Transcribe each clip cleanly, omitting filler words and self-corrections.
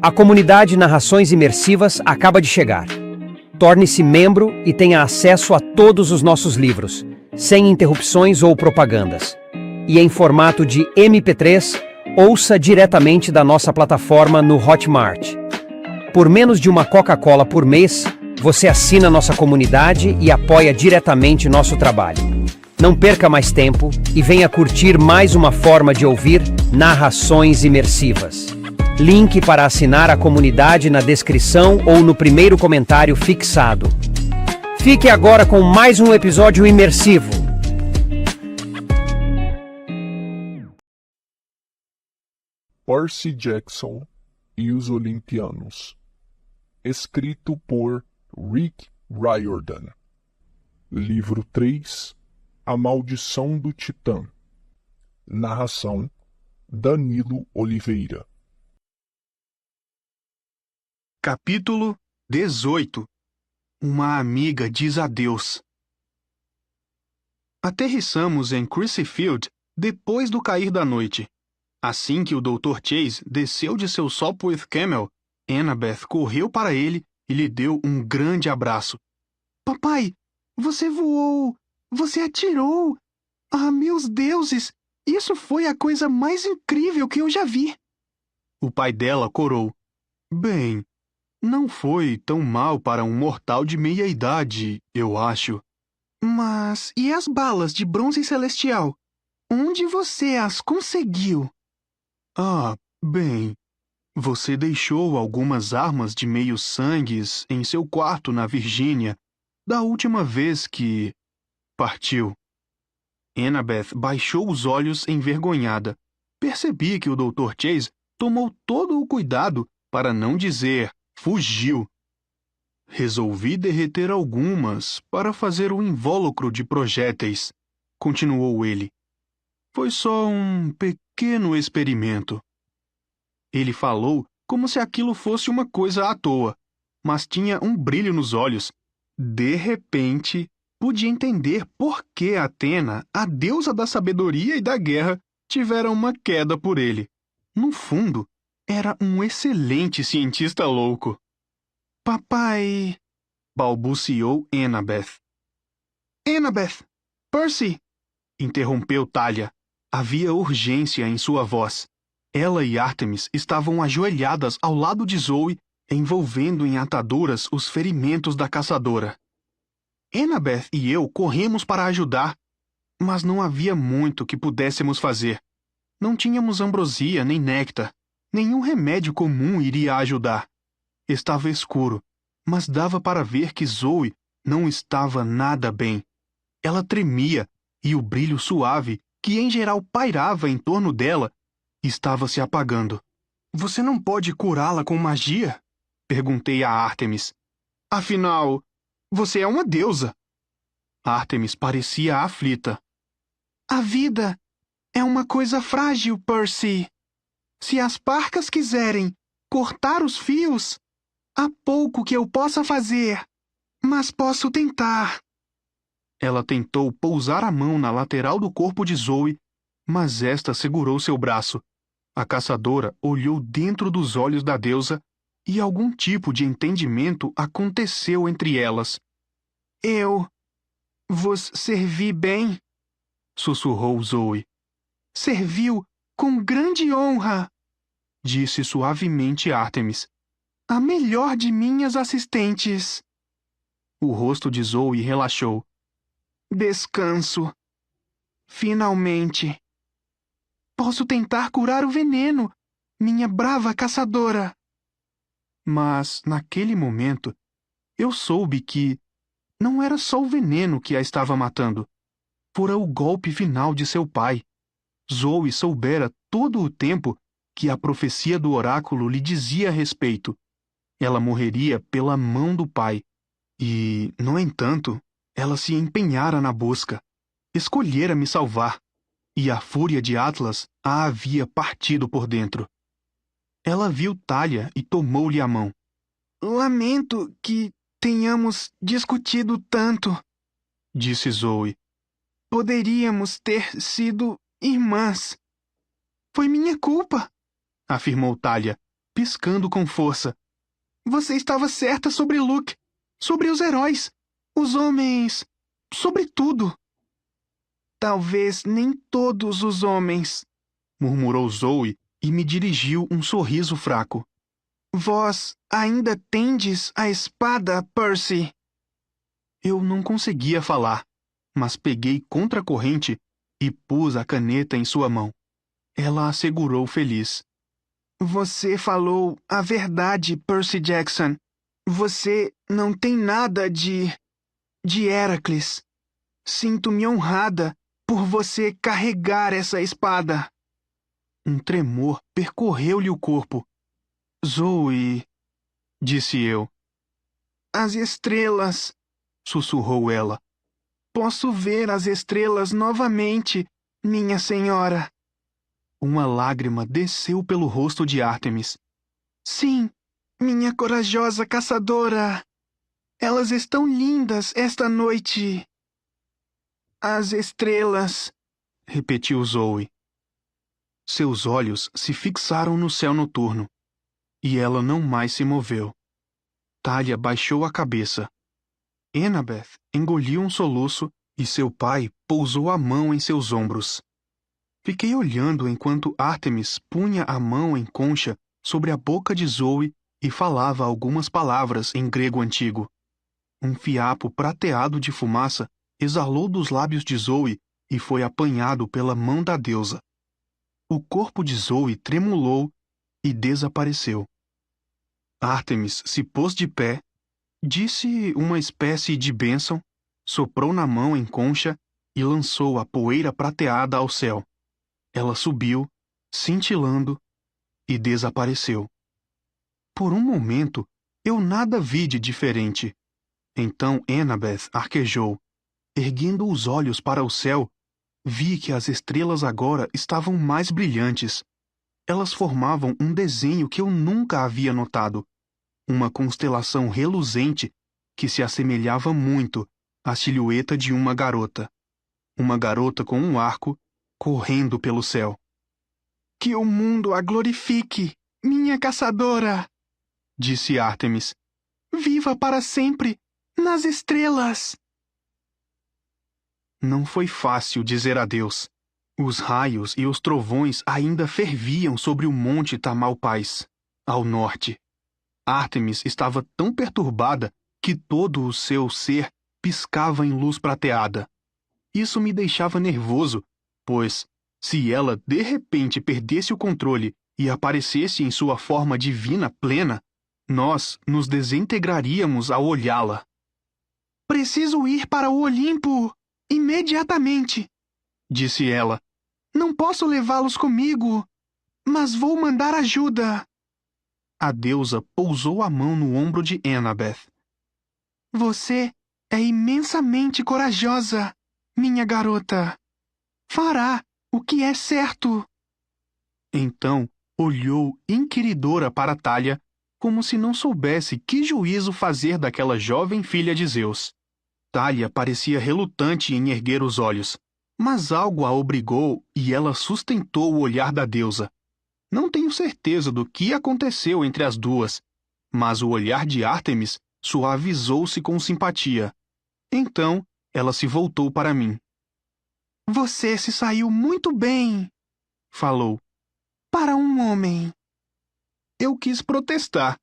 A comunidade Narrações Imersivas acaba de chegar. Torne-se membro e tenha acesso a todos os nossos livros, sem interrupções ou propagandas. E em formato de MP3, ouça diretamente da nossa plataforma no Hotmart. Por menos de uma Coca-Cola por mês, você assina nossa comunidade e apoia diretamente nosso trabalho. Não perca mais tempo e venha curtir mais uma forma de ouvir narrações imersivas. Link para assinar a comunidade na descrição ou no primeiro comentário fixado. Fique agora com mais um episódio imersivo. Percy Jackson e os Olimpianos. Escrito por Rick Riordan. Livro 3, A Maldição do Titã. Narração, Danilo Oliveira. Capítulo 18. Uma amiga diz adeus. Aterrissamos em Crisfield depois do cair da noite. Assim que o Dr. Chase desceu de seu Sopwith Camel, Annabeth correu para ele e lhe deu um grande abraço. Papai, você voou! Você atirou! Ah, meus deuses! Isso foi a coisa mais incrível que eu já vi! O pai dela corou. Bem, não foi tão mal para um mortal de meia-idade, eu acho. Mas e as balas de bronze celestial? Onde você as conseguiu? Ah, bem, você deixou algumas armas de meio-sangues em seu quarto na Virgínia, da última vez que partiu. Annabeth baixou os olhos envergonhada. Percebi que o Dr. Chase tomou todo o cuidado para não dizer fugiu. Resolvi derreter algumas para fazer um invólucro de projéteis, continuou ele. Foi só um pequeno experimento. Ele falou como se aquilo fosse uma coisa à toa, mas tinha um brilho nos olhos. De repente, pude entender por que Atena, a deusa da sabedoria e da guerra, tivera uma queda por ele. No fundo, era um excelente cientista louco. Papai, balbuciou Annabeth. Annabeth! Percy! Interrompeu Thalia. Havia urgência em sua voz. Ela e Artemis estavam ajoelhadas ao lado de Zoe, envolvendo em ataduras os ferimentos da caçadora. Annabeth e eu corremos para ajudar, mas não havia muito que pudéssemos fazer. Não tínhamos ambrosia nem néctar. Nenhum remédio comum iria ajudar. Estava escuro, mas dava para ver que Zoe não estava nada bem. Ela tremia e o brilho suave, que em geral pairava em torno dela, estava se apagando. Você não pode curá-la com magia? Perguntei a Artemis. Afinal, você é uma deusa. Artemis parecia aflita. A vida é uma coisa frágil, Percy. Se as parcas quiserem cortar os fios, há pouco que eu possa fazer, mas posso tentar. Ela tentou pousar a mão na lateral do corpo de Zoe, mas esta segurou seu braço. A caçadora olhou dentro dos olhos da deusa e algum tipo de entendimento aconteceu entre elas. Eu vos servi bem, sussurrou Zoe. Serviu com grande honra, disse suavemente Artemis. A melhor de minhas assistentes. O rosto de Zoe relaxou. Descanso. Finalmente. Posso tentar curar o veneno, minha brava caçadora. Mas, naquele momento, eu soube que não era só o veneno que a estava matando. Fora o golpe final de seu pai. Zoe soubera todo o tempo que a profecia do oráculo lhe dizia a respeito. Ela morreria pela mão do pai. E, no entanto, ela se empenhara na busca. Escolhera me salvar. E a fúria de Atlas a havia partido por dentro. Ela viu Thalia e tomou-lhe a mão. Lamento que tenhamos discutido tanto, disse Zoe. Poderíamos ter sido irmãs. Foi minha culpa, afirmou Thalia. piscando com força. Você estava certa sobre Luke, sobre os heróis, os homens, sobre tudo. Talvez nem todos os homens, murmurou Zoe e me dirigiu um sorriso fraco. Vós ainda tendes a espada, Percy? Eu não conseguia falar, mas peguei contra a corrente e pus a caneta em sua mão. Ela a segurou feliz. Você falou a verdade, Percy Jackson. Você não tem nada de Heracles. Sinto-me honrada por você carregar essa espada. Um tremor percorreu-lhe o corpo. Zoe, disse eu. As estrelas, sussurrou ela. Posso ver as estrelas novamente, minha senhora. Uma lágrima desceu pelo rosto de Ártemis. Sim, minha corajosa caçadora. Elas estão lindas esta noite. As estrelas, repetiu Zoe. Seus olhos se fixaram no céu noturno, e ela não mais se moveu. Thalia baixou a cabeça. Annabeth engoliu um soluço e seu pai pousou a mão em seus ombros. Fiquei olhando enquanto Ártemis punha a mão em concha sobre a boca de Zoe e falava algumas palavras em grego antigo. Um fiapo prateado de fumaça exalou dos lábios de Zoe e foi apanhado pela mão da deusa. O corpo de Zoe tremulou e desapareceu. Ártemis se pôs de pé, disse uma espécie de bênção, soprou na mão em concha e lançou a poeira prateada ao céu. Ela subiu, cintilando, e desapareceu. Por um momento, eu nada vi de diferente. Então Annabeth arquejou. Erguendo os olhos para o céu, vi que as estrelas agora estavam mais brilhantes. Elas formavam um desenho que eu nunca havia notado. Uma constelação reluzente que se assemelhava muito à silhueta de uma garota. Uma garota com um arco correndo pelo céu. Que o mundo a glorifique, minha caçadora, disse Ártemis. Viva para sempre nas estrelas! Não foi fácil dizer adeus. Os raios e os trovões ainda ferviam sobre o monte Tamalpais, ao norte. Ártemis estava tão perturbada que todo o seu ser piscava em luz prateada. Isso me deixava nervoso, pois, se ela de repente perdesse o controle e aparecesse em sua forma divina plena, nós nos desintegraríamos ao olhá-la. Preciso ir para o Olimpo! Imediatamente! Disse ela. Não posso levá-los comigo, mas vou mandar ajuda. A deusa pousou a mão no ombro de Annabeth. Você é imensamente corajosa, minha garota. Fará o que é certo. Então olhou inquiridora para Thalia, como se não soubesse que juízo fazer daquela jovem filha de Zeus. Thalia parecia relutante em erguer os olhos, mas algo a obrigou e ela sustentou o olhar da deusa. Não tenho certeza do que aconteceu entre as duas, mas o olhar de Ártemis suavizou-se com simpatia. Então ela se voltou para mim. Você se saiu muito bem, falou. Para um homem. Eu quis protestar,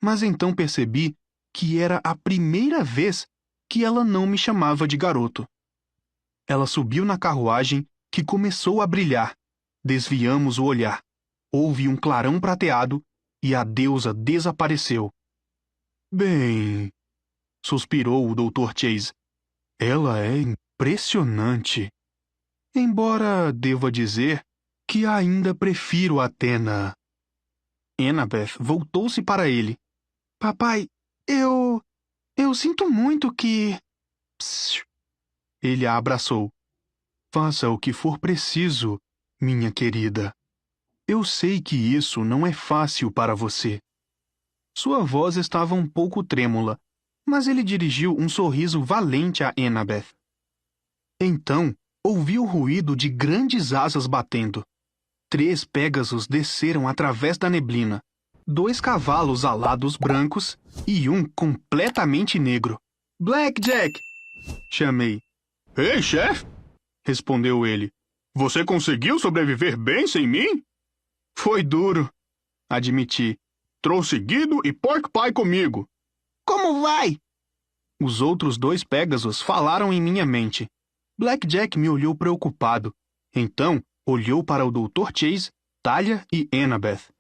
mas então percebi que era a primeira vez que ela não me chamava de garoto. Ela subiu na carruagem, que começou a brilhar. Desviamos o olhar. Houve um clarão prateado e a deusa desapareceu. Bem, suspirou o Dr. Chase. Ela é impressionante. Embora deva dizer que ainda prefiro Atena. Annabeth voltou-se para ele. Papai, eu sinto muito que... Psst. Ele a abraçou. Faça o que for preciso, minha querida. Eu sei que isso não é fácil para você. Sua voz estava um pouco trêmula, mas ele dirigiu um sorriso valente a Annabeth. Então, ouviu o ruído de grandes asas batendo. 3 Pégasos desceram através da neblina. 2 cavalos alados brancos e um completamente negro. Blackjack! Chamei. Ei, chefe! Respondeu ele. Você conseguiu sobreviver bem sem mim? Foi duro, admiti. Trouxe Guido e Pork Pie comigo. Como vai? Os outros 2 Pégasos falaram em minha mente. Blackjack me olhou preocupado. Então, olhou para o Dr. Chase, Talia e Annabeth.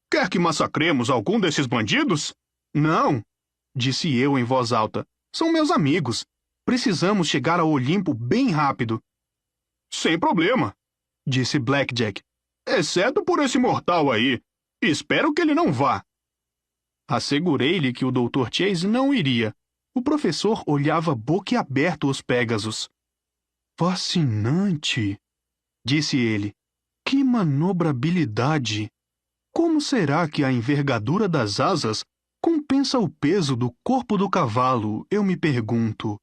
Quer que massacremos algum desses bandidos? Não, disse eu em voz alta. São meus amigos. Precisamos chegar ao Olimpo bem rápido. Sem problema, disse Blackjack. Exceto por esse mortal aí. Espero que ele não vá. Assegurei-lhe que o Dr. Chase não iria. O professor olhava boquiaberto os Pégasos. Fascinante, disse ele. Que manobrabilidade! Como será que a envergadura das asas compensa o peso do corpo do cavalo, eu me pergunto.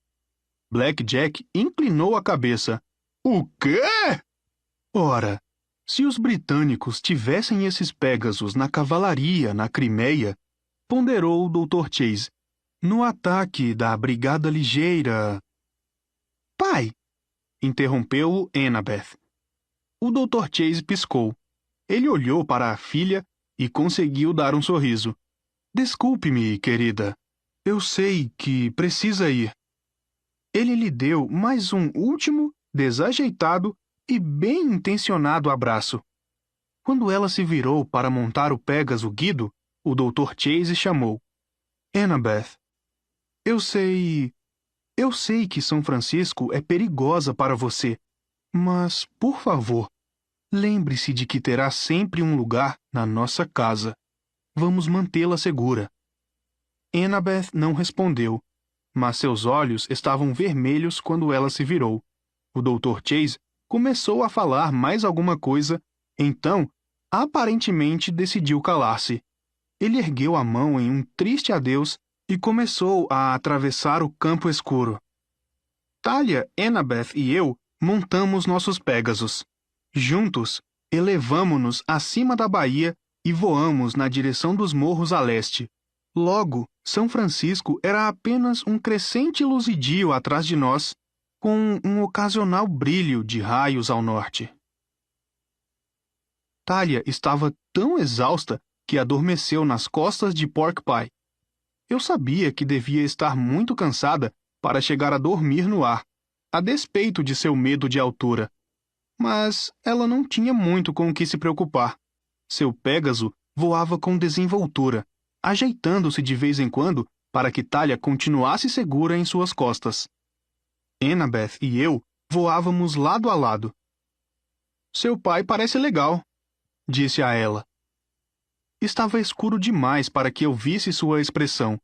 Blackjack inclinou a cabeça. O quê? Ora, se os britânicos tivessem esses Pégasos na cavalaria na Crimeia, ponderou o Dr. Chase, no ataque da Brigada Ligeira... Pai! Interrompeu-o Annabeth. O Dr. Chase piscou. Ele olhou para a filha e conseguiu dar um sorriso. Desculpe-me, querida. Eu sei que precisa ir. Ele lhe deu mais um último, desajeitado e bem intencionado abraço. Quando ela se virou para montar o Pégaso Guido, o Dr. Chase chamou. Annabeth, eu sei que São Francisco é perigosa para você, mas, por favor, lembre-se de que terá sempre um lugar na nossa casa. Vamos mantê-la segura. Annabeth não respondeu, mas seus olhos estavam vermelhos quando ela se virou. O Dr. Chase começou a falar mais alguma coisa, então, aparentemente, decidiu calar-se. Ele ergueu a mão em um triste adeus e começou a atravessar o campo escuro. Talia, Annabeth e eu montamos nossos Pégasos. Juntos, elevamo-nos acima da baía e voamos na direção dos morros a leste. Logo, São Francisco era apenas um crescente luzidio atrás de nós, com um ocasional brilho de raios ao norte. Talia estava tão exausta que adormeceu nas costas de Pork Pie. Eu sabia que devia estar muito cansada para chegar a dormir no ar, a despeito de seu medo de altura. Mas ela não tinha muito com o que se preocupar. Seu Pégaso voava com desenvoltura, ajeitando-se de vez em quando para que Talia continuasse segura em suas costas. Annabeth e eu voávamos lado a lado. Seu pai parece legal, disse a ela. Estava escuro demais para que eu visse sua expressão.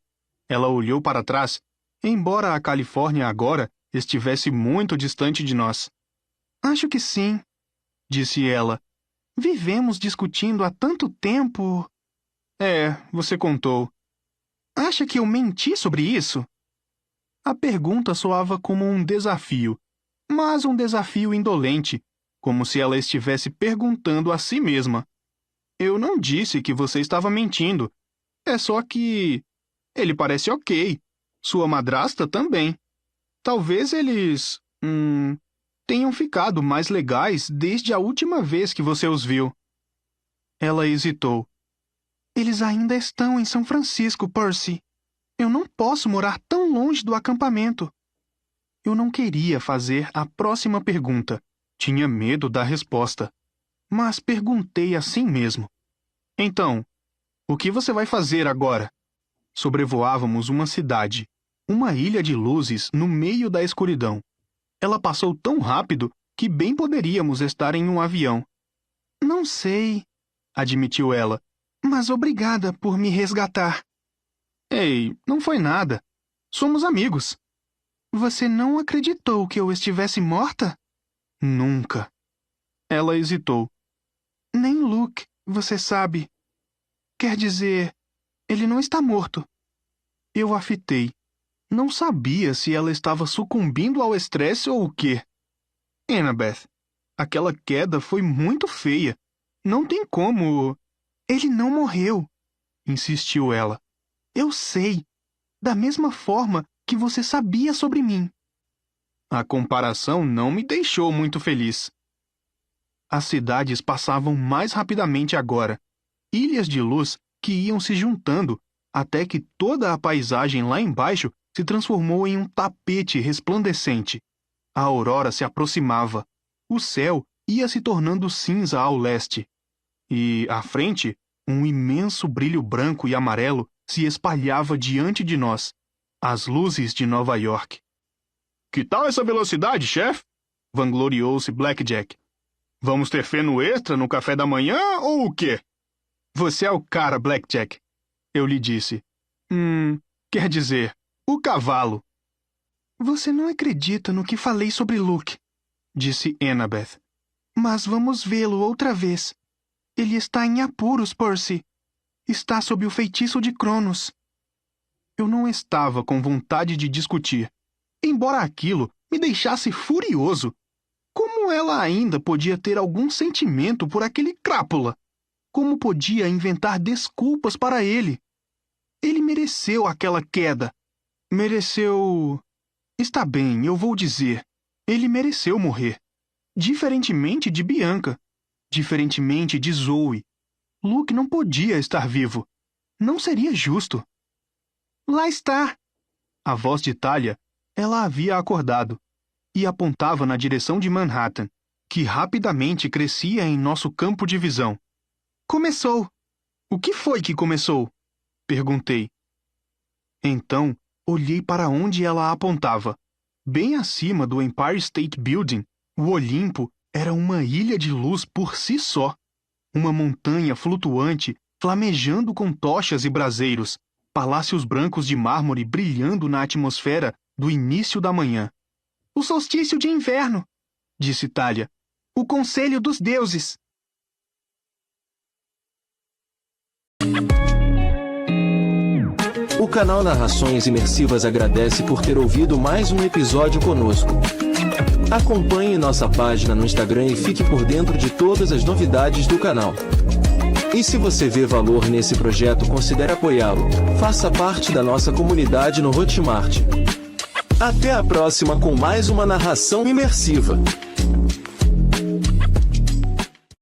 Ela olhou para trás, embora a Califórnia agora estivesse muito distante de nós. Acho que sim, disse ela. Vivemos discutindo há tanto tempo. Você contou. Acha que eu menti sobre isso? A pergunta soava como um desafio, mas um desafio indolente, como se ela estivesse perguntando a si mesma. Eu não disse que você estava mentindo. É só que... ele parece ok. Sua madrasta também. Talvez eles... tenham ficado mais legais desde a última vez que você os viu. Ela hesitou. Eles ainda estão em São Francisco, Percy. Eu não posso morar tão longe do acampamento. Eu não queria fazer a próxima pergunta. Tinha medo da resposta. Mas perguntei assim mesmo. Então, o que você vai fazer agora? Sobrevoávamos uma cidade, uma ilha de luzes no meio da escuridão. Ela passou tão rápido que bem poderíamos estar em um avião. Não sei, admitiu ela, mas obrigada por me resgatar. Ei, não foi nada. Somos amigos. Você não acreditou que eu estivesse morta? Nunca. Ela hesitou. Nem Luke, você sabe. Quer dizer, ele não está morto. Eu a fitei. Não sabia se ela estava sucumbindo ao estresse ou o quê. Annabeth, aquela queda foi muito feia. Não tem como... Ele não morreu, insistiu ela. Eu sei. Da mesma forma que você sabia sobre mim. A comparação não me deixou muito feliz. As cidades passavam mais rapidamente agora. Ilhas de luz que iam se juntando até que toda a paisagem lá embaixo se transformou em um tapete resplandecente. A aurora se aproximava. O céu ia se tornando cinza ao leste. E, à frente, um imenso brilho branco e amarelo se espalhava diante de nós. As luzes de Nova York. Que tal essa velocidade, chefe? Vangloriou-se Blackjack. Vamos ter feno extra no café da manhã ou o quê? Você é o cara, Blackjack. Eu lhe disse. Quer dizer, o cavalo. Você não acredita no que falei sobre Luke, disse Annabeth. Mas vamos vê-lo outra vez. Ele está em apuros, Percy. Está sob o feitiço de Cronos. Eu não estava com vontade de discutir, embora aquilo me deixasse furioso. Como ela ainda podia ter algum sentimento por aquele crápula? Como podia inventar desculpas para ele? Ele mereceu aquela queda. Mereceu... Está bem, eu vou dizer. Ele mereceu morrer. Diferentemente de Bianca. Diferentemente de Zoe. Luke não podia estar vivo. Não seria justo. Lá está! A voz de Talia, ela havia acordado e apontava na direção de Manhattan, que rapidamente crescia em nosso campo de visão. Começou! O que foi que começou? Perguntei. Então, olhei para onde ela apontava. Bem acima do Empire State Building, o Olimpo era uma ilha de luz por si só. Uma montanha flutuante, flamejando com tochas e braseiros, palácios brancos de mármore brilhando na atmosfera do início da manhã. O solstício de inverno, disse Talia. O conselho dos deuses. O canal Narrações Imersivas agradece por ter ouvido mais um episódio conosco. Acompanhe nossa página no Instagram e fique por dentro de todas as novidades do canal. E se você vê valor nesse projeto, considere apoiá-lo. Faça parte da nossa comunidade no Hotmart. Até a próxima com mais uma narração imersiva.